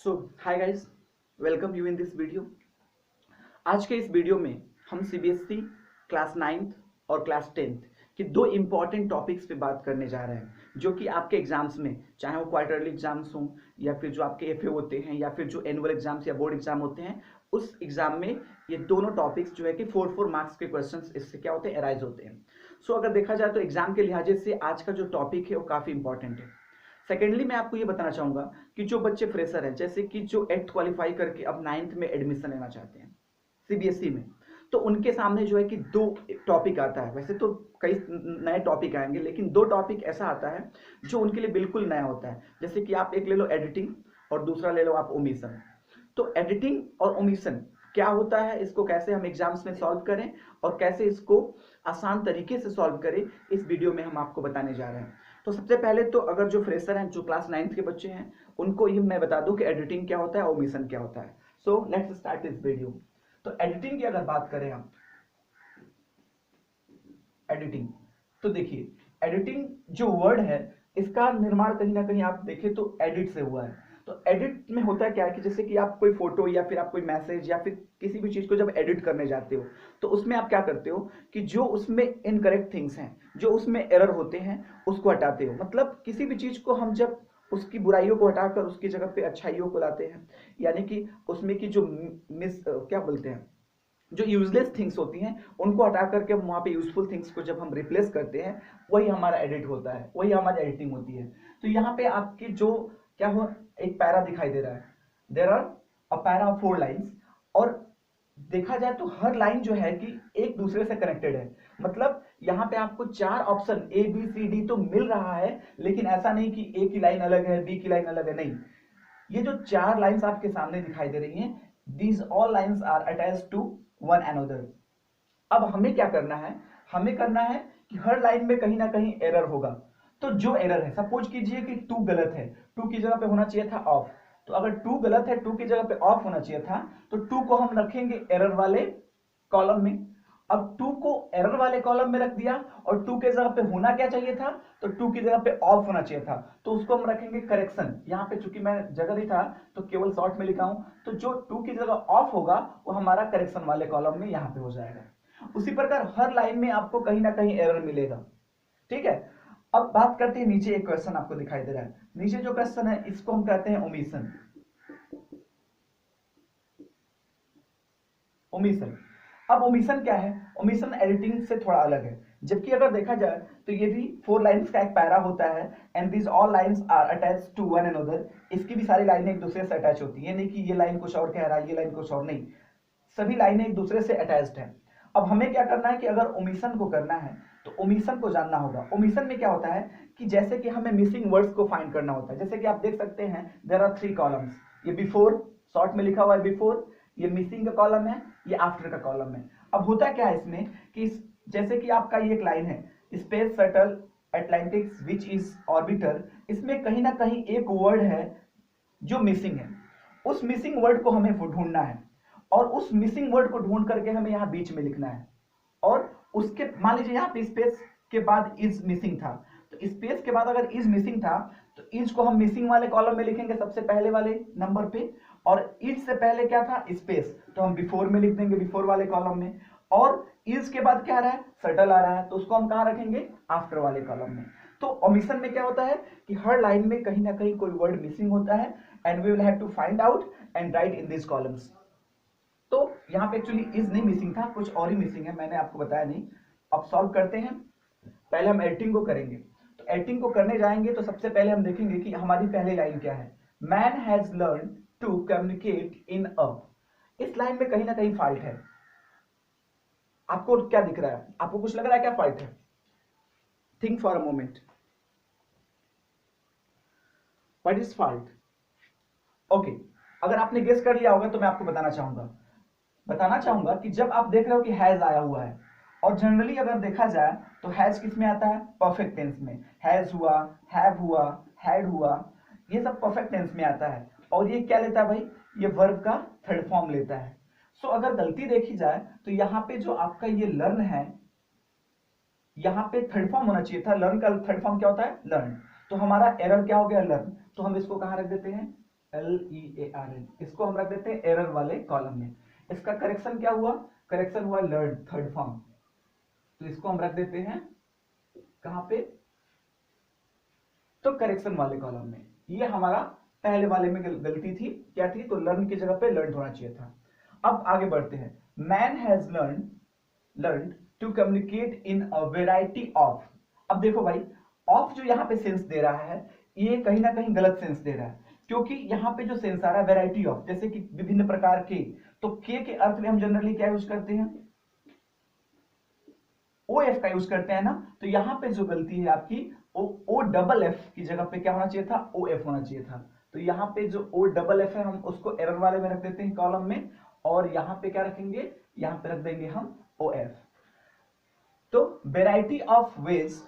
So hi guys, welcome you in this video. आज के इस वीडियो में हम सीबीएसई क्लास 9th और क्लास 10th के दो इम्पॉर्टेंट टॉपिक्स पे बात करने जा रहे हैं, जो कि आपके एग्जाम्स में, चाहे वो क्वार्टरली एग्जाम्स हों या फिर जो आपके एफए होते हैं या फिर जो एनुअल एग्जाम्स या बोर्ड एग्जाम होते हैं, उस एग्जाम में ये दोनों टॉपिक्स जो है कि 4 मार्क्स के क्वेश्चंस इससे क्या होते हैं, अराइज होते हैं। सो अगर देखा जाए तो एग्जाम के लिहाजे से आज का जो टॉपिक है वो काफ़ी इंपॉर्टेंट है। सेकेंडली मैं आपको ये बताना चाहूंगा कि जो बच्चे फ्रेशर हैं, जैसे कि जो 8th क्वालिफाई करके अब 9th में एडमिशन लेना चाहते हैं सीबीएसई में, तो उनके सामने जो है कि दो टॉपिक आता है। वैसे तो कई नए टॉपिक आएंगे, लेकिन दो टॉपिक ऐसा आता है जो उनके लिए बिल्कुल नया होता है। जैसे कि आप एक ले लो एडिटिंग और दूसरा ले लो आप ओमिशन। तो एडिटिंग और ओमिशन क्या होता है, इसको कैसे हम एग्जाम्स में सॉल्व करें और कैसे इसको आसान तरीके से सॉल्व करें, इस वीडियो में हम आपको बताने जा रहे हैं। तो सबसे पहले तो अगर जो फ्रेशर हैं, जो क्लास 9th के बच्चे हैं, उनको ये मैं बता दूं कि एडिटिंग क्या होता है, ओमिशन क्या होता है। So let's start this video. तो एडिटिंग की अगर बात करें हम, एडिटिंग, तो देखिए एडिटिंग जो वर्ड है, इसका निर्माण कहीं ना कहीं आप देखें तो एडिट से हुआ है। तो एडिट में होता क्या है कि जैसे कि आप कोई फोटो या फिर आप कोई मैसेज या फिर किसी भी चीज को जब एडिट करने जाते हो, तो उसमें आप क्या करते हो कि जो उसमें इनकरेक्ट थिंग्स हैं, जो उसमें एरर होते हैं, उसको हटाते हो। मतलब किसी भी चीज को हम जब उसकी बुराइयों को हटाकर उसकी जगह पे अच्छाइयों को लाते हैं, यानी कि उसमें की जो मिस क्या बोलते हैं, जो यूजलेस थिंग्स होती हैं, उनको हटा करके हम वहाँ पे यूजफुल थिंग्स को जब हम रिप्लेस करते हैं, वही हमारा एडिट होता है, वही हमारी एडिटिंग होती है। तो यहाँ पे आपकी जो क्या हो, एक पैरा दिखाई दे रहा है, there are a para of 4 lines. और देखा जाए तो हर लाइन जो है कि एक दूसरे से कनेक्टेड है। मतलब यहाँ पे आपको 4 ऑप्शन ABCD तो मिल रहा है, लेकिन ऐसा नहीं कि A की लाइन अलग है, B की लाइन अलग है, नहीं। ये जो 4 लाइंस आपके सामने दिखाई दे रही हैं, these all lines are attached to one another. अब हमें क्या करना है, हमें करना है कि हर लाइन में कहीं ना कहीं एरर होगा। तो जो एरर है, सपोज कीजिए कि 2 गलत है, 2 की जगह पे होना चाहिए था ऑफ। तो अगर 2 गलत है, 2 की जगह पे ऑफ होना चाहिए था, तो 2 को हम रखेंगे एरर वाले कॉलम में। अब 2 को एरर वाले कॉलम में रख दिया, और 2 के जगह पे होना क्या चाहिए था, तो 2 की जगह पे ऑफ होना चाहिए था, तो उसको हम रखेंगे करेक्शन। यहां पे चूंकि मैं जगह नहीं था तो केवल शॉर्ट में लिखा हूं, तो जो 2 की जगह ऑफ होगा वो हमारा करेक्शन वाले कॉलम में यहां पे हो जाएगा। उसी प्रकार हर लाइन में आपको कहीं ना कहीं एरर मिलेगा। ठीक है। अब बात करते हैं, नीचे एक क्वेश्चन आपको दिखाई दे रहा है। नीचे जो क्वेश्चन है, इसको हम कहते हैं ओमिशन। ओमिशन, अब ओमिशन क्या है, ओमिशन एडिटिंग से थोड़ा अलग है। जबकि अगर देखा जाए तो ये भी 4 लाइंस का एक पैरा होता है, and this all lines are attached to one another. इसकी भी सारी लाइनें एक दूसरे से अटैच होती है, नहीं कि ये लाइन कुछ और कह रहा है, ये लाइन कुछ और, नहीं, सभी लाइनें एक दूसरे से अटैच्ड हैं। अब हमें क्या करना है कि अगर ओमिशन को करना है तो ओमिशन को जानना होगा। ओमिशन में क्या होता है कि जैसे कि हमें मिसिंग वर्ड्स को फाइंड करना होता है। जैसे कि आप देख सकते हैं, देयर आर 3 कॉलम्स। ये बिफोर, शॉर्ट में लिखा हुआ है बिफोर, ये मिसिंग का कॉलम है, ये आफ्टर का कॉलम है। अब होता क्या है इसमें कि जैसे कि आपका ये एक लाइन है, space shuttle Atlantis which is orbiter, इसमें कहीं ना कहीं एक वर्ड है जो मिसिंग है। उस मिसिंग वर्ड को हमें ढूंढना है, और उस मिसिंग वर्ड को ढूंढ करके हमें यहां बीच में लिखना है। और उसके मान लीजिए यहां पे स्पेस के बाद इज मिसिंग था, तो स्पेस के बाद अगर इज मिसिंग था, तो इज को हम मिसिंग वाले कॉलम में लिखेंगे, सबसे पहले वाले नंबर पे। और इज से पहले क्या था, स्पेस, तो हम बिफोर में लिख देंगे, बिफोर वाले कॉलम में। और इज के बाद क्या आ रहा है, सटल आ रहा है, तो उसको हम कहां रखेंगे, आफ्टर वाले कॉलम में। तो ओमिशन में क्या होता है कि हर लाइन में कहीं ना कहीं कोई वर्ड मिसिंग होता है, and we will have to find out and write in this columns. तो यहाँ पे एक्चुअली इज नहीं मिसिंग था, कुछ और ही मिसिंग है, मैंने आपको बताया नहीं। अब सॉल्व करते हैं। पहले हम एडिटिंग को करेंगे। तो एडिटिंग को करने जाएंगे तो सबसे पहले हम देखेंगे कि हमारी पहली लाइन क्या है, man has learn to communicate in a. इस लाइन में कहीं ना कहीं फॉल्ट है। आपको क्या दिख रहा है, आपको कुछ लग रहा है क्या फॉल्ट है? Think for a moment, what is fault? Okay, अगर आपने गेस कर लिया होगा तो मैं आपको बताना चाहूंगा कि जब आप देख रहे हो कि हैज आया हुआ है, और जनरली अगर देखा जाए तो हैज किस में आता है, परफेक्ट टेंस में। हैज हुआ, हैव हुआ, हैड हुआ, ये सब परफेक्ट टेंस में आता है। और ये क्या लेता है भाई, ये वर्ब का थर्ड फॉर्म लेता है। सो अगर गलती देखी जाए तो यहाँ पे जो आपका ये लर्न है, यहाँ पे थर्ड फॉर्म होना चाहिए था। लर्न का थर्ड फॉर्म क्या होता है, लर्न। तो हमारा एरर क्या हो गया, लर्न। तो हम इसको कहां रख देते हैं, LEARN, इसको हम रख देते हैं एरर वाले कॉलम में। इसका करेक्शन क्या हुआ, करेक्शन हुआ लर्न थर्ड फॉर्म, तो इसको हम रख देते हैं कहां पे, तो करेक्शन वाले कॉलम में। ये हमारा पहले वाले में गलती थी, क्या थी, तो लर्न की जगह पे लर्न होना चाहिए था। अब आगे बढ़ते हैं। Man has learn to communicate in a variety of. अब देखो भाई, ऑफ जो यहाँ पे सेंस दे रहा है, ये कहीं ना कहीं गलत सेंस दे रहा है, क्योंकि यहाँ पे जो सेंस आ रहा है वेराइटी ऑफ, जैसे कि विभिन्न प्रकार के, तो के अर्थ में हम जनरली क्या यूज करते हैं, ओ एफ का यूज करते हैं ना। तो यहां पे जो गलती है आपकी, ओ डबल एफ की जगह पे क्या होना चाहिए था, ओ एफ होना चाहिए था। तो यहाँ पे जो ओ डबल एफ है, हम उसको एरर वाले में रख देते हैं कॉलम में, और यहाँ पे क्या रखेंगे, यहाँ पे रख देंगे हम ओ एफ। तो variety of ways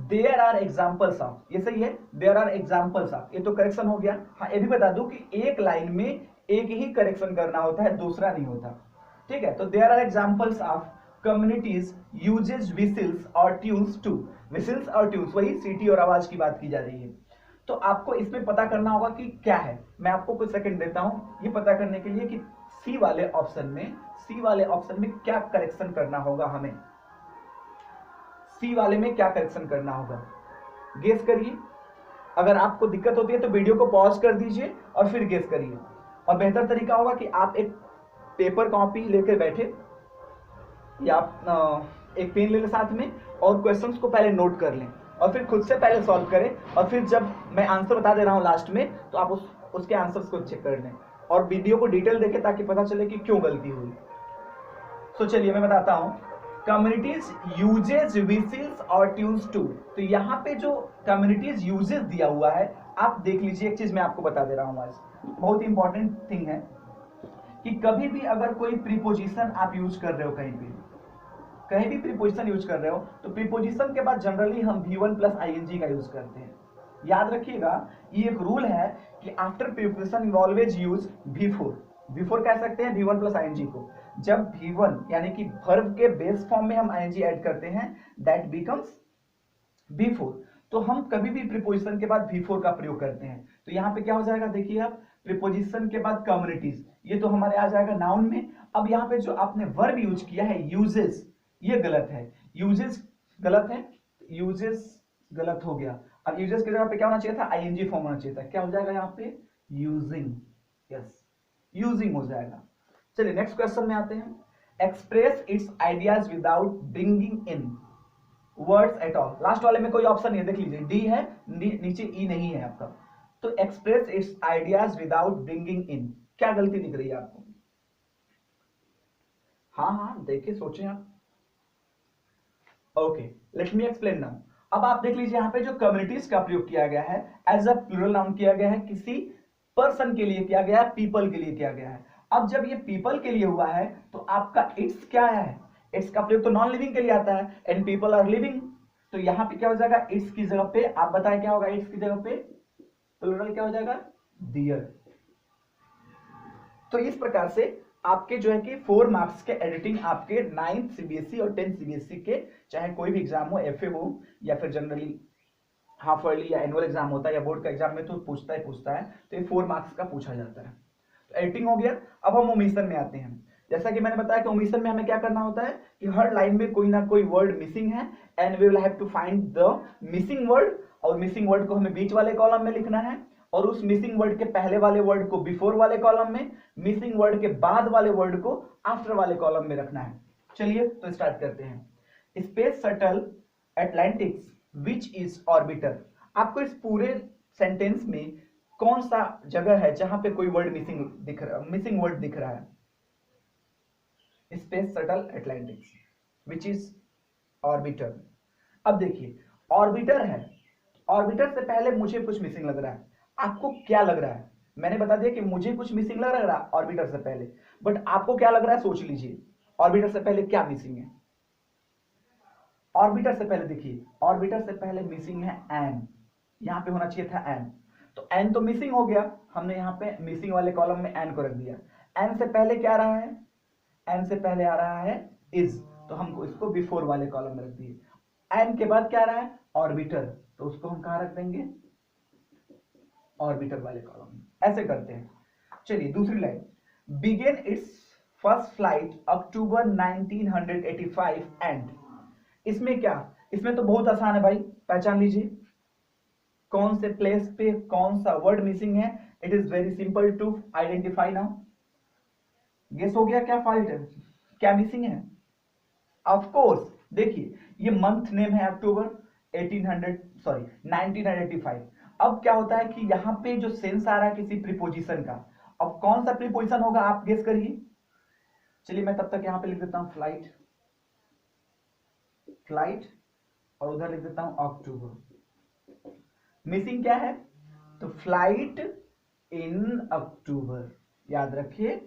there are examples of, ये सही है, देयर आर एग्जाम्पल्स ऑफ, ये तो करेक्शन हो गया। हाँ, ये भी बता दूं कि एक लाइन में एक ही करेक्शन करना होता है, दूसरा नहीं होता, ठीक है। तो there are examples of communities uses whistles और ट्यून्स टू, विसिल्स और ट्यून्स, वही सीटी और आवाज की बात की जा रही है। तो आपको इसमें पता करना होगा कि क्या है, मैं आपको कुछ सेकंड देता हूं ये पता करने के लिए कि सी वाले ऑप्शन में क्या करेक्शन करना होगा हमें, सी वाले में क्या करेक्शन करना होगा, गेस करिए। अगर आपको दिक्कत होती है तो वीडियो को पॉज कर दीजिए और फिर गेस करिए। और बेहतर तरीका होगा कि आप एक पेपर कॉपी लेकर बैठे, या आप एक पेन ले लें साथ में, और क्वेश्चंस को पहले नोट कर लें और फिर खुद से पहले सॉल्व करें, और फिर जब मैं आंसर बता दे रहा हूं लास्ट में, तो आप उसके आंसर्स को चेक कर लें और वीडियो को डिटेल देखें, ताकि पता चले कि क्यों गलती हुई। तो चलिए मैं बताता हूं। कम्युनिटीज यूजेज विसिल्स और ट्यून्स टू, तो यहाँ पे जो कम्युनिटीज यूजेज दिया हुआ है, आप देख लीजिए, एक चीज मैं आपको बता दे रहा हूं आज, बहुत इंपॉर्टेंट थिंग है कि कभी भी अगर कोई प्रीपोजिशन आप यूज कर रहे हो, कहीं भी प्रीपोजिशन यूज कर रहे हो, तो प्रीपोजिशन के बाद जनरली हम V1 प्लस आईएनजी का यूज करते हैं। याद रखिएगा, ये एक रूल है कि after preposition you always use V4 कह सकते हैं V1 प्लस आईएनजी को। जब V1 यानी कि वर्ब के बेस फॉर्म में हम आईएनजी ऐड करते हैं, दैट बिकम्स V4। तो हम कभी भी प्रीपोजिशन के बाद V4 का प्रयोग करते हैं। तो यहाँ पे क्या हो जाएगा, देखिए आप, प्रीपोजिशन के बाद कम्युनिटीज, ये तो हमारे आ जाएगा नाउन में। अब यहाँ पे जो आपने वर्ब यूज किया है यूजेस, ये गलत है, यूजेस गलत है, यूजेस गलत हो गया। अब यूजेस की जगह पे क्या होना चाहिए था, आईएनजी फॉर्म होना चाहिए था। क्या हो जाएगा यहाँ पे, यूजिंग, यस, यूजिंग हो जाएगा। चलिए नेक्स्ट क्वेश्चन में आते हैं। Express it's ideas without bringing in words at all, last वाले में कोई ऑप्शन नहीं है, देख लीजिए, डी है, नीचे ई नहीं है आपका। तो express it's ideas without bringing in, क्या गलती दिख रही है आपको, हाँ देखिए, सोचें आप। Okay, let me explain now. अब आप देख लीजिए, यहाँ पे जो कम्युनिटीज का प्रयोग किया गया है, एज अ प्लूरल नाउन किया गया है, किसी पर्सन के लिए किया गया है, पीपल के लिए किया गया है। अब जब ये पीपल के लिए हुआ है, तो आपका इट्स क्या है, इट्स का प्रयोग तो नॉन लिविंग के लिए आता है, एंड पीपल आर लिविंग। तो यहाँ पे क्या हो जाएगा, इट्स की जगह पे, आप बताएं क्या होगा, इट्स की जगह पे प्लूरल क्या हो जाएगा, दियर। तो इस प्रकार से आपके जो है कि 4 मार्क्स के एडिटिंग आपके 9th सीबीएसई और 10th सीबीएसई के, चाहे कोई भी एग्जाम हो, एफए हो या फिर जनरली हाफ ईयरली या एनुअल एग्जाम होता है या बोर्ड का एग्जाम में, तो पूछता है, तो ये 4 मार्क्स का पूछा जाता है। तो एडिटिंग हो गया। अब हम ओमिशन में आते हैं। जैसा कि मैंने बताया कि ओमिशन में हमें क्या करना होता है कि हर लाइन में कोई ना कोई वर्ड मिसिंग है, and we will have to find the missing word, और मिसिंग वर्ड को हमें बीच वाले कॉलम में लिखना है, और उस मिसिंग वर्ड के पहले वाले वर्ड को बिफोर वाले कॉलम में, मिसिंग वर्ड के बाद वाले वर्ड को आफ्टर वाले कॉलम में रखना है। चलिए तो स्टार्ट करते हैं। Space shuttle Atlantics which is orbiter, आपको इस पूरे सेंटेंस में कौन सा जगह है जहां पे कोई वर्ड मिसिंग वर्ड दिख रहा है, space shuttle Atlantics which is orbiter. अब देखिए, ऑर्बिटर है, ऑर्बिटर से पहले मुझे कुछ मिसिंग लग रहा है, आपको क्या लग रहा है, मैंने बता दिया कि मुझे कुछ मिसिंग लग रहा है ऑर्बिटर से पहले, बट आपको क्या लग रहा है, सोच लीजिए, ऑर्बिटर से पहले क्या मिसिंग है। ऑर्बिटर से पहले देखिए, ऑर्बिटर से पहले मिसिंग है एन, यहां पे होना चाहिए था एन, तो एन तो मिसिंग हो गया, हमने यहां पे मिसिंग वाले कॉलम में एन को रख दिया। एन से पहले क्या आ रहा है, एन से पहले आ रहा है इज, तो हमको इसको बिफोर वाले कॉलम में रख दिए। एन के बाद क्या आ रहा है, ऑर्बिटर, तो उसको हम कहां रख देंगे, ऑर्बिटर वाले कॉलम में, ऐसे करते हैं। चलिए दूसरी line, began its first flight October 1985 and, इसमें क्या, इसमें तो बहुत आसान है भाई, पहचान लीजिए कौन से प्लेस पे कौन सा वर्ड मिसिंग है। It is very simple to identify now. Guess हो गया क्या फॉल्ट है, क्या मिसिंग है? ऑफ कोर्स, देखिए ये मंथ नेम है अक्टूबर 1985। अब क्या होता है कि यहां पे जो सेंस आ रहा है किसी प्रीपोजिशन का, अब कौन सा प्रीपोजिशन होगा आप गेस करिए। चलिए मैं तब तक यहां पे लिख देता हूं फ्लाइट, फ्लाइट, और उधर लिख देता हूं अक्टूबर। मिसिंग क्या है? तो फ्लाइट इन अक्टूबर, याद रखिए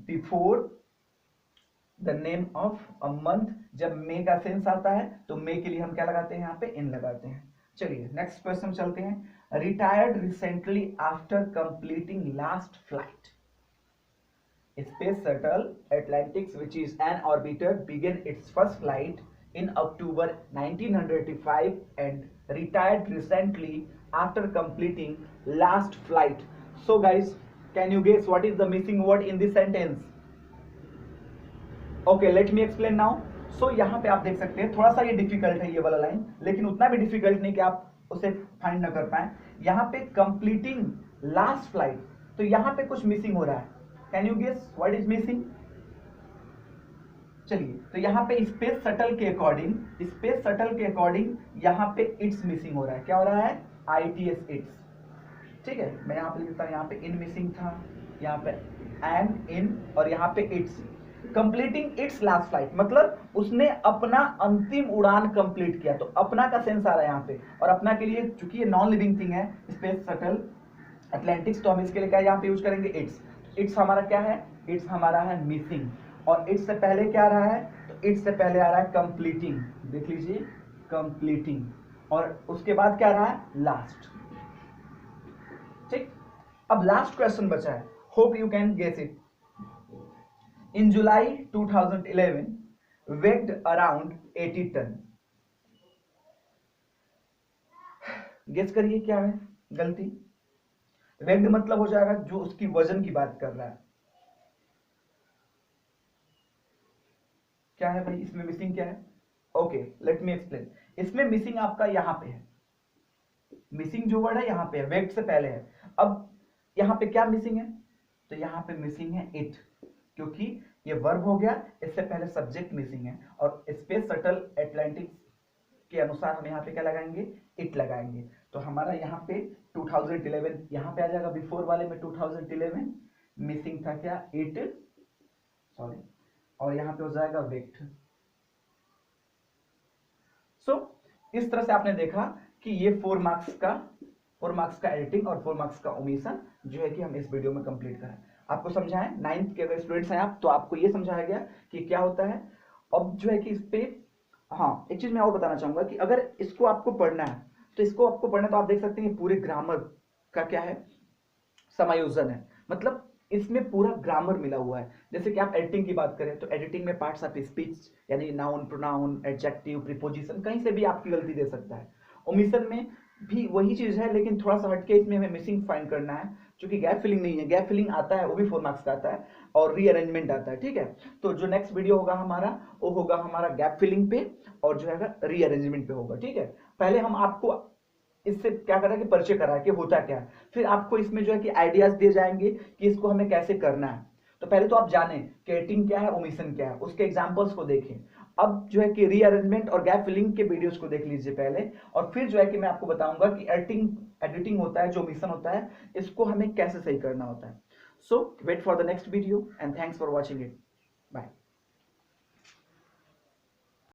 before the name of a month, जब मे का सेंस आता है तो मे के लिए हम क्या लगाते हैं, यहाँ पे इन लगाते हैं। चलिए नेक्स्ट क्वेश्चन चलते हैं। Retired recently after completing last flight, space shuttle Atlantis which is an orbiter began its first flight in October 1985 and retired recently after completing last flight. So guys, can you guess what is the missing word in this sentence? Okay, let me explain now. So यहाँ पे आप देख सकते हैं थोड़ा सा ये difficult है ये वाला लाइन, लेकिन उतना भी डिफिकल्ट नहीं कि आप उसे फाइंड ना कर पाए। यहाँ पे कंप्लीटिंग लास्ट फ्लाइट, तो यहाँ पे कुछ मिसिंग हो रहा है। Can you guess what is missing? चलिए, तो यहाँ पे स्पेस शटल के अकॉर्डिंग, स्पेस शटल के अकॉर्डिंग यहाँ पे इट्स मिसिंग हो रहा है। क्या हो रहा है? ITS it's. ठीक है, मैं यहाँ पे लिखता हूँ, यहाँ पे इन मिसिंग था, यहाँ पे एंड इन, और यहाँ पे it's. Completing it's last flight मतलब उसने अपना अंतिम उड़ान कंप्लीट किया, तो अपना का सेंस आ रहा है यहाँ पे, और अपना के लिए चूंकि ये नॉन लिविंग थिंग है स्पेस शटल अटलांटिक्स, तो हम इसके लिए क्या यहाँ पे यूज करेंगे? इट्स। इट्स हमारा क्या है? इट्स हमारा है मिसिंग, और इट्स से पहले क्या आ रहा है? तो इट्स से पहले आ रहा है कंप्लीटिंग, देख लीजिए कंप्लीटिंग, और उसके बाद क्या आ रहा है? लास्ट। ठीक, अब लास्ट क्वेश्चन बचा है, hope you can guess it. In July 2011, weighed around 80 ton. Guess करिए क्या है गलती? वेग्ड मतलब हो जाएगा जो उसकी वजन की बात कर रहा है। क्या है भाई इसमें मिसिंग क्या है? Okay, let me explain. इसमें मिसिंग आपका यहां पे है, मिसिंग जो वर्ड है यहां पे है, वेग्ड से पहले है। अब यहां पे क्या मिसिंग है? तो यहां पे मिसिंग है इट, क्योंकि ये वर्ब हो गया, इससे पहले सब्जेक्ट मिसिंग है, और स्पेस शटल अटलांटिक्स के अनुसार हम यहाँ पे क्या लगाएंगे? इट लगाएंगे। तो हमारा यहाँ पे 2011 यहाँ पे आ जाएगा, बिफोर वाले में 2011 मिसिंग था क्या? इट, सॉरी, और यहाँ पे हो जाएगा वेक्ट। सो इस तरह से आपने देखा कि ये 4 मार्क्स का एडिटिंग और 4 मार्क्स का ओमिशन जो है कि हम इस वीडियो में कंप्लीट करें। आपको समझाएं, 9th के अगर स्टूडेंट्स हैं आप, तो आपको ये समझाया गया कि क्या होता है। अब जो है कि इस पे, हाँ एक चीज मैं और बताना चाहूंगा कि अगर इसको आपको पढ़ना है, तो इसको आपको पढ़ना, तो आप देख सकते हैं पूरे ग्रामर का क्या है? समायोजन है, मतलब इसमें पूरा ग्रामर मिला हुआ है। जैसे कि आप एडिटिंग की बात करें तो एडिटिंग में पार्ट्स ऑफ स्पीच, यानी नाउन, प्रोनाउन, एडजेक्टिव, प्रीपोजिशन, कहीं से भी आपकी गलती दे सकता है। ओमिशन में भी वही चीज है, लेकिन थोड़ा सा हटके इसमें हमें मिसिंग फाइंड करना है, क्योंकि गैप फिलिंग नहीं है। गैप फिलिंग आता है वो भी 4 मार्क्स का आता है, और रीअरेंजमेंट आता है। ठीक है, तो जो नेक्स्ट वीडियो होगा हमारा, वो होगा हमारा गैप फिलिंग पे, और जो है रीअरेंजमेंट पे होगा। ठीक है, पहले हम आपको इससे क्या करा कि परिचय करा कि होता क्या है, फिर आपको इसमें जो है कि आइडियाज दिए जाएंगे कि इसको हमें कैसे करना है। तो पहले तो आप जानें कि एडिटिंग क्या है, ओमिशन क्या है, उसके एग्जांपल्स को देखें। अब जो है कि रीअरेंजमेंट और गैप फिलिंग के वीडियोस को देख लीजिए पहले, और फिर जो है कि मैं आपको बताऊंगा कि एडिटिंग होता है, जो ओमिशन होता है, इसको हमें कैसे सही करना होता है। So wait for the next video and thanks for watching it. Bye.